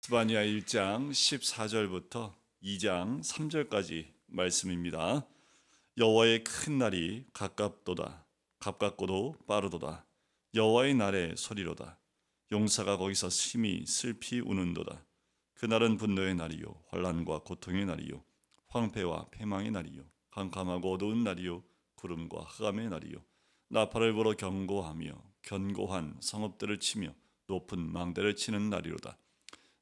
스바냐 1장 14절부터 2장 3절까지 말씀입니다. 여호와의 큰 날이 가깝도다. 가깝고도 빠르도다. 여호와의 날의 소리로다. 용사가 거기서 심히 슬피 우는도다. 그날은 분노의 날이요 환난과 고통의 날이요 황폐와 패망의 날이요 캄캄하고 어두운 날이요 구름과 흑암의 날이요 나팔을 불어 경고하며 견고한 성읍들을 치며 높은 망대를 치는 날이로다.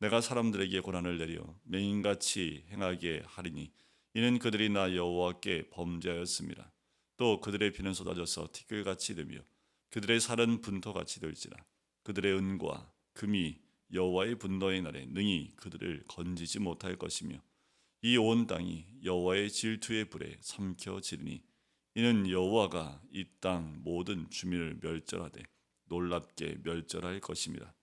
내가 사람들에게 고난을 내려 맹인같이 행하게 하리니 이는 그들이 나 여호와께 범죄하였습니다. 또 그들의 피는 쏟아져서 티끌같이 되며 그들의 살은 분토같이 될지라. 그들의 은과 금이 여호와의 분노의 날에 능히 그들을 건지지 못할 것이며 이 온 땅이 여호와의 질투의 불에 삼켜지리니 이는 여호와가 이 땅 모든 주민을 멸절하되 놀랍게 멸절할 것입니다.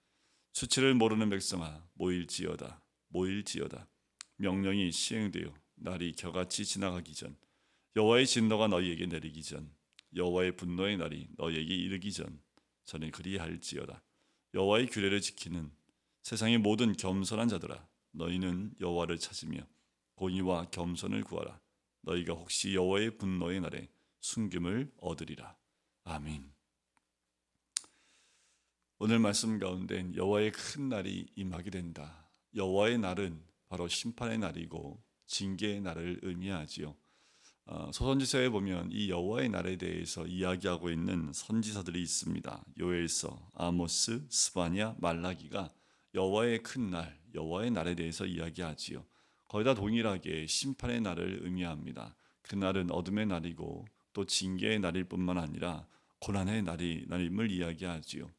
수치를 모르는 백성아 모일지어다 모일지어다. 명령이 시행되어 날이 겨같이 지나가기 전 여호와의 진노가 너희에게 내리기 전 여호와의 분노의 날이 너희에게 이르기 전에 그리할지어다. 여호와의 규례를 지키는 세상의 모든 겸손한 자들아 너희는 여호와를 찾으며 공의와 겸손을 구하라. 너희가 혹시 여호와의 분노의 날에 순금을 얻으리라. 아멘. 오늘 말씀 가운데 여호와의 큰 날이 임하게 된다. 여호와의 날은 바로 심판의 날이고 징계의 날을 의미하지요. 소선지서에 보면 이 여호와의 날에 대해서 이야기하고 있는 선지서들이 있습니다. 요엘서, 아모스, 스바냐, 말라기가 여호와의 큰 날, 여호와의 날에 대해서 이야기하지요. 거의 다 동일하게 심판의 날을 의미합니다. 그 날은 어둠의 날이고 또 징계의 날일 뿐만 아니라 고난의 날임을 이야기하지요.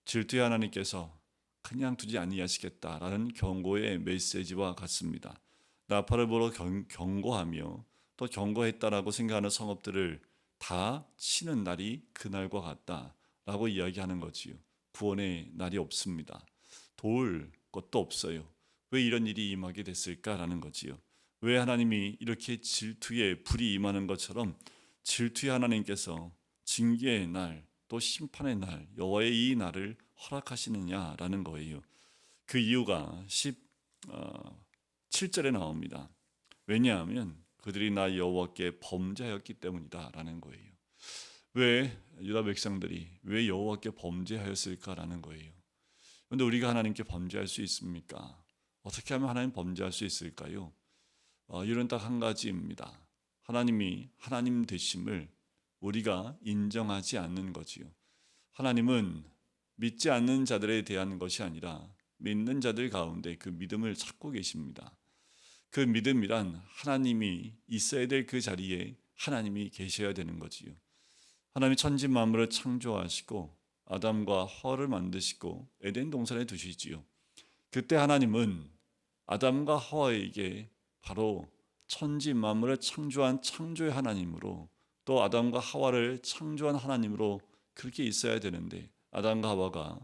질투의 하나님께서 그냥 두지 아니하시겠다라는 경고의 메시지와 같습니다. 나팔을 불어 경고하며 또 경고했다라고 생각하는 성읍들을 다 치는 날이 그날과 같다라고 이야기하는 거지요. 구원의 날이 없습니다. 도울 것도 없어요. 왜 이런 일이 임하게 됐을까라는 거지요. 왜 하나님이 이렇게 질투의 불이 임하는 것처럼 질투의 하나님께서 징계의 날, 또 심판의 날, 여호와의 이 날을 허락하시느냐라는 거예요. 그 이유가 17절에 나옵니다. 왜냐하면 그들이 나 여호와께 범죄하였기 때문이다라는 거예요. 왜 유다 백성들이 왜 여호와께 범죄하였을까라는 거예요. 그런데 우리가 하나님께 범죄할 수 있습니까? 어떻게 하면 하나님 범죄할 수 있을까요? 이유는 딱 한 가지입니다. 하나님이 하나님 되심을 우리가 인정하지 않는 거지요. 하나님은 믿지 않는 자들에 대한 것이 아니라 믿는 자들 가운데 그 믿음을 찾고 계십니다. 그 믿음이란 하나님이 있어야 될 그 자리에 하나님이 계셔야 되는 거지요. 하나님이 천지 만물을 창조하시고 아담과 하와를 만드시고 에덴 동산에 두시지요. 그때 하나님은 아담과 하와에게 바로 천지 만물을 창조한 창조의 하나님으로 또 아담과 하와를 창조한 하나님으로 그렇게 있어야 되는데 아담과 하와가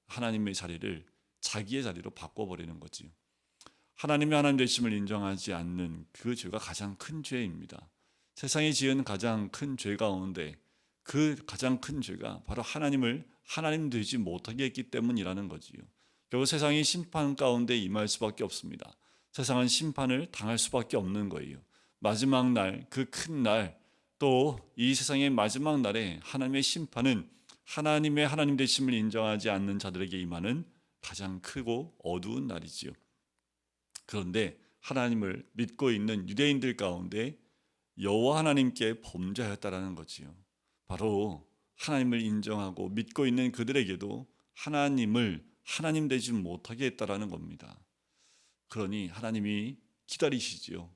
하나님의 자리를 자기의 자리로 바꿔버리는 거지요. 하나님의 하나님 되심을 인정하지 않는 그 죄가 가장 큰 죄입니다. 세상이 지은 가장 큰 죄 가운데 그 가장 큰 죄가 바로 하나님을 하나님 되지 못하게 했기 때문이라는 거지요. 결국 세상이 심판 가운데 임할 수밖에 없습니다. 세상은 심판을 당할 수밖에 없는 거예요. 마지막 날, 그 큰 날, 또 이 세상의 마지막 날에 하나님의 심판은 하나님의 하나님 되심을 인정하지 않는 자들에게 임하는 가장 크고 어두운 날이지요. 그런데 하나님을 믿고 있는 유대인들 가운데 여호와 하나님께 범죄하였다라는 거지요. 바로 하나님을 인정하고 믿고 있는 그들에게도 하나님을 하나님 되지 못하게 했다라는 겁니다. 그러니 하나님이 기다리시지요.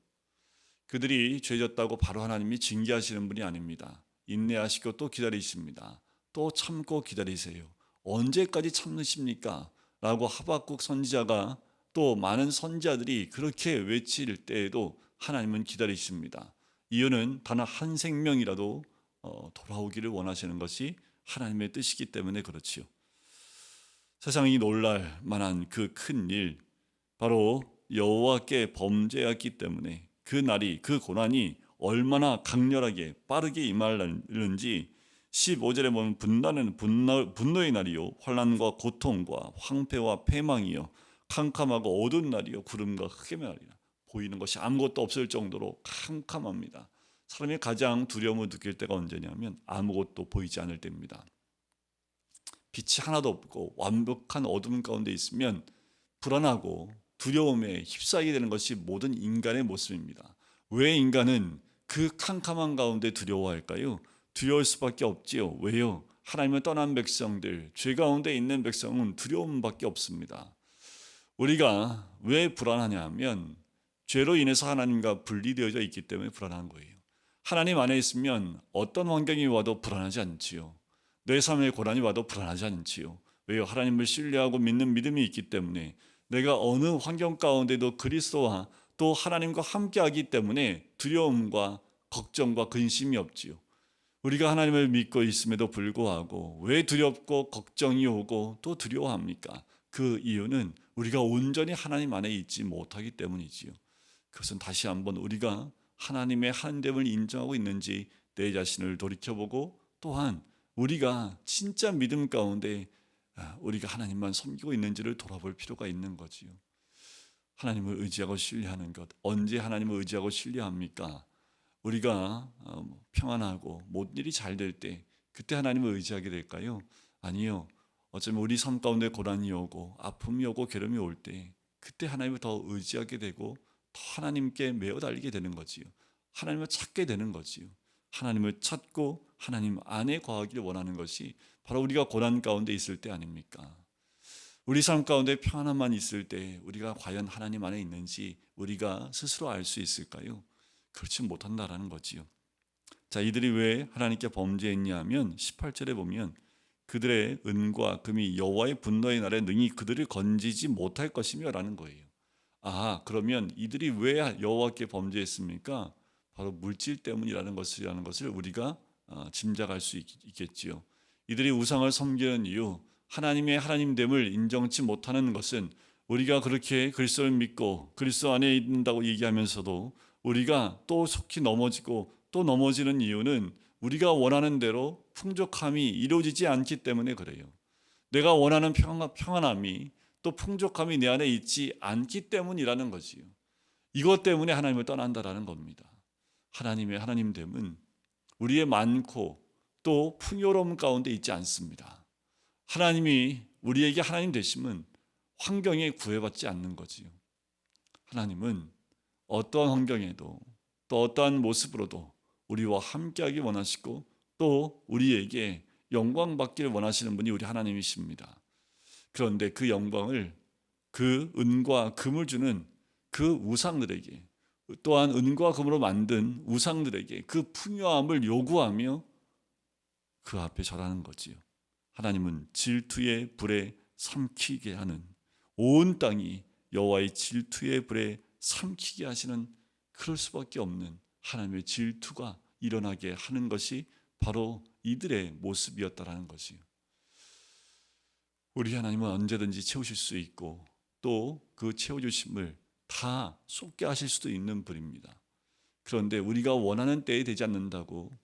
그들이 죄졌다고 바로 하나님이 징계하시는 분이 아닙니다. 인내하시고 또 기다리십니다. 또 참고 기다리세요. 언제까지 참으십니까? 라고 하박국 선지자가 또 많은 선지자들이 그렇게 외칠 때에도 하나님은 기다리십니다. 이유는 단 한 생명이라도 돌아오기를 원하시는 것이 하나님의 뜻이기 때문에 그렇지요. 세상이 놀랄 만한 그 큰 일, 바로 여호와께 범죄했기 때문에 그 날이, 그 고난이 얼마나 강렬하게 빠르게 임하는지 15절에 보면 분노의 날이요 환난과 고통과 황폐와 패망이요 캄캄하고 어두운 날이요, 구름과 흑의 날이라 보이는 것이 아무것도 없을 정도로 캄캄합니다. 사람이 가장 두려움을 느낄 때가 언제냐면 아무것도 보이지 않을 때입니다. 빛이 하나도 없고 완벽한 어둠 가운데 있으면 불안하고 두려움에 휩싸이게 되는 것이 모든 인간의 모습입니다. 왜 인간은 그 캄캄한 가운데 두려워할까요? 두려울 수밖에 없지요. 왜요? 하나님을 떠난 백성들, 죄 가운데 있는 백성은 두려움밖에 없습니다. 우리가 왜 불안하냐 하면 죄로 인해서 하나님과 분리되어져 있기 때문에 불안한 거예요. 하나님 안에 있으면 어떤 환경이 와도 불안하지 않지요. 내 삶에 고난이 와도 불안하지 않지요. 왜요? 하나님을 신뢰하고 믿는 믿음이 있기 때문에 내가 어느 환경 가운데도 그리스도와 또 하나님과 함께하기 때문에 두려움과 걱정과 근심이 없지요. 우리가 하나님을 믿고 있음에도 불구하고 왜 두렵고 걱정이 오고 또 두려워합니까? 그 이유는 우리가 온전히 하나님 안에 있지 못하기 때문이지요. 그것은 다시 한번 우리가 하나님의 하나됨을 인정하고 있는지 내 자신을 돌이켜보고, 또한 우리가 진짜 믿음 가운데 우리가 하나님만 섬기고 있는지를 돌아볼 필요가 있는 거지요. 하나님을 의지하고 신뢰하는 것, 언제 하나님을 의지하고 신뢰합니까? 우리가 평안하고 모든 일이 잘 될 때, 그때 하나님을 의지하게 될까요? 아니요. 어쩌면 우리 삶 가운데 고난이 오고 아픔이 오고 괴로움이 올 때, 그때 하나님을 더 의지하게 되고 더 하나님께 매어 달리게 되는 거지요. 하나님을 찾게 되는 거지요. 하나님을 찾고 하나님 안에 거하기를 원하는 것이 바로 우리가 고난 가운데 있을 때 아닙니까? 우리 삶 가운데 평안함만 있을 때 우리가 과연 하나님 안에 있는지 우리가 스스로 알 수 있을까요? 그렇지 못한다라는 거지요. 자, 이들이 왜 하나님께 범죄했냐 하면 18절에 보면 그들의 은과 금이 여호와의 분노의 날에 능히 그들을 건지지 못할 것이며 라는 거예요. 아, 그러면 이들이 왜 여호와께 범죄했습니까? 바로 물질 때문이라는 것을 우리가 짐작할 수 있겠지요. 이들이 우상을 섬기는 이유, 하나님의 하나님됨을 인정치 못하는 것은 우리가 그렇게 그리스도를 믿고 그리스도 안에 있는다고 얘기하면서도 우리가 또 속히 넘어지고 또 넘어지는 이유는 우리가 원하는 대로 풍족함이 이루어지지 않기 때문에 그래요. 내가 원하는 평안함이 또 풍족함이 내 안에 있지 않기 때문이라는 거지요. 이것 때문에 하나님을 떠난다라는 겁니다. 하나님의 하나님됨은 우리의 많고 또 풍요로움 가운데 있지 않습니다. 하나님이 우리에게 하나님 되심은 환경에 구애받지 않는 거지요. 하나님은 어떠한 환경에도 또 어떠한 모습으로도 우리와 함께하기 원하시고 또 우리에게 영광 받기를 원하시는 분이 우리 하나님이십니다. 그런데 그 영광을 그 은과 금을 주는 그 우상들에게, 또한 은과 금으로 만든 우상들에게 그 풍요함을 요구하며 그 앞에 절하는 거지요. 하나님은 질투의 불에 삼키게 하는, 온 땅이 여호와의 질투의 불에 삼키게 하시는, 그럴 수밖에 없는 하나님의 질투가 일어나게 하는 것이 바로 이들의 모습이었다라는 것이요. 우리 하나님은 언제든지 채우실 수 있고 또 그 채워주심을 다 쏟게 하실 수도 있는 분입니다. 그런데 우리가 원하는 때에 되지 않는다고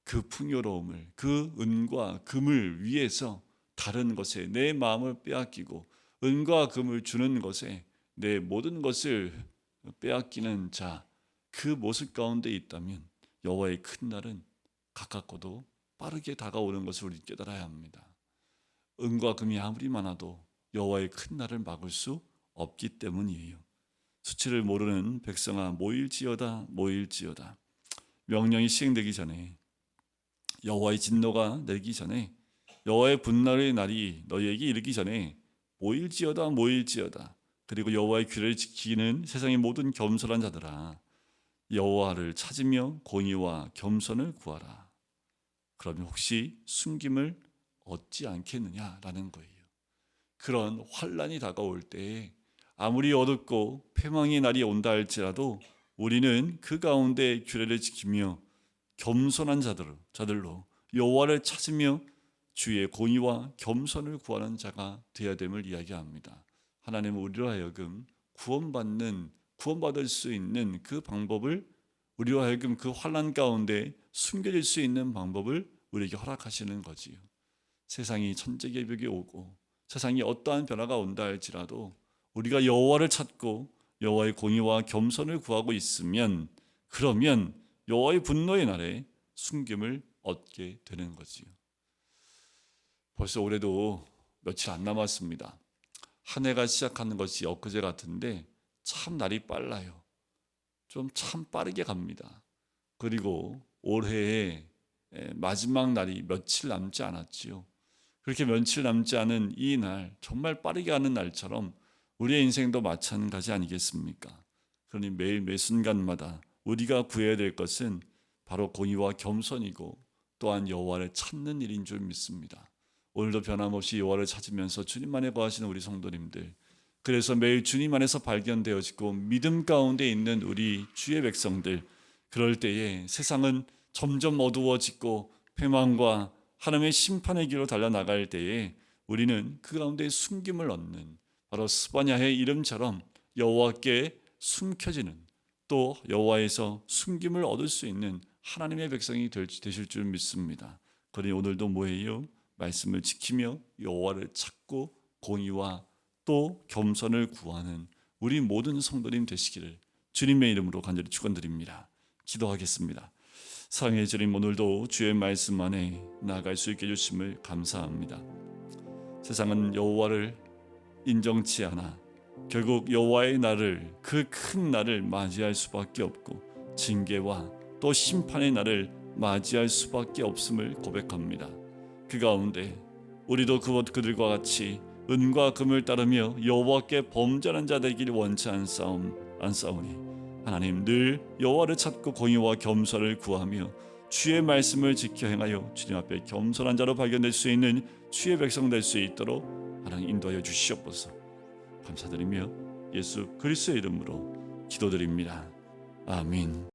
그 풍요로움을, 그 은과 금을 위해서 다른 것에 내 마음을 빼앗기고 은과 금을 주는 것에 내 모든 것을 빼앗기는 자, 그 모습 가운데 있다면 여호와의 큰 날은 가깝고도 빠르게 다가오는 것을 우리 깨달아야 합니다. 은과 금이 아무리 많아도 여호와의 큰 날을 막을 수 없기 때문이에요. 수치를 모르는 백성아, 모일지어다 모일지어다. 명령이 시행되기 전에, 여호와의 진노가 내리기 전에, 여호와의 분날의 날이 너희에게 이르기 전에 모일지어다 모일지어다. 그리고 여호와의 규례를 지키는 세상의 모든 겸손한 자들아, 여호와를 찾으며 공의와 겸손을 구하라. 그러면 혹시 숨김을 얻지 않겠느냐라는 거예요. 그런 환난이 다가올 때 아무리 어둡고 패망의 날이 온다 할지라도 우리는 그 가운데 규례를 지키며 겸손한 자들로 여호와를 찾으며 주의 공의와 겸손을 구하는 자가 되어야 됨을 이야기합니다. 하나님은 우리로 하여금 구원받을 수 있는 그 방법을, 우리로 하여금 그 환난 가운데 숨겨질 수 있는 방법을 우리에게 허락하시는 거지요. 세상이 천재개벽이 오고 세상이 어떠한 변화가 온다 할지라도 우리가 여호와를 찾고 여호와의 공의와 겸손을 구하고 있으면 그러면 여호와의 분노의 날에 숨김을 얻게 되는 거지요. 벌써 올해도 며칠 안 남았습니다. 한 해가 시작하는 것이 엊그제 같은데 참 날이 빨라요. 좀 참 빠르게 갑니다. 그리고 올해의 마지막 날이 며칠 남지 않았지요. 그렇게 며칠 남지 않은 이 날, 정말 빠르게 가는 날처럼 우리의 인생도 마찬가지 아니겠습니까? 그러니 매일 매 순간마다 우리가 구해야 될 것은 바로 공의와 겸손이고 또한 여호와를 찾는 일인 줄 믿습니다. 오늘도 변함없이 여호와를 찾으면서 주님 안에 거하시는 우리 성도님들, 그래서 매일 주님 안에서 발견되어지고 믿음 가운데 있는 우리 주의 백성들, 그럴 때에 세상은 점점 어두워지고 패망과 하나님의 심판의 길로 달려나갈 때에 우리는 그 가운데 숨김을 얻는, 바로 스바냐의 이름처럼 여호와께 숨겨지는, 또 여호와에서 숨김을 얻을 수 있는 하나님의 백성이 되실 줄 믿습니다. 그러니 오늘도 뭐예요? 말씀을 지키며 여호와를 찾고 공의와 또 겸손을 구하는 우리 모든 성도님 되시기를 주님의 이름으로 간절히 축원드립니다. 기도하겠습니다. 사랑의 주님, 오늘도 주의 말씀 안에 나아갈 수 있게 해주심을 감사합니다. 세상은 여호와를 인정치 않아 결국 여호와의 날을, 그 큰 날을 맞이할 수밖에 없고 징계와 또 심판의 날을 맞이할 수밖에 없음을 고백합니다. 그 가운데 우리도 그들과 같이 은과 금을 따르며 여호와께 범죄하는 자 되기를 원치 않사오니 하나님, 늘 여호와를 찾고 공의와 겸손을 구하며 주의 말씀을 지켜 행하여 주님 앞에 겸손한 자로 발견될 수 있는 주의 백성 될 수 있도록 하나님 인도하여 주시옵소서. 감사드리며 예수 그리스도의 이름으로 기도드립니다. 아멘.